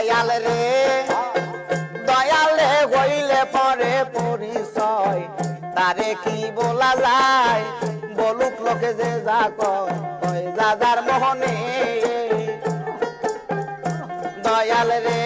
দয়াল রে দয়ালে হইলে পরে পরিচয় তারে কি বলা যায় বলুক লোকে যে যা কয় যা যার মোহনে দয়াল রে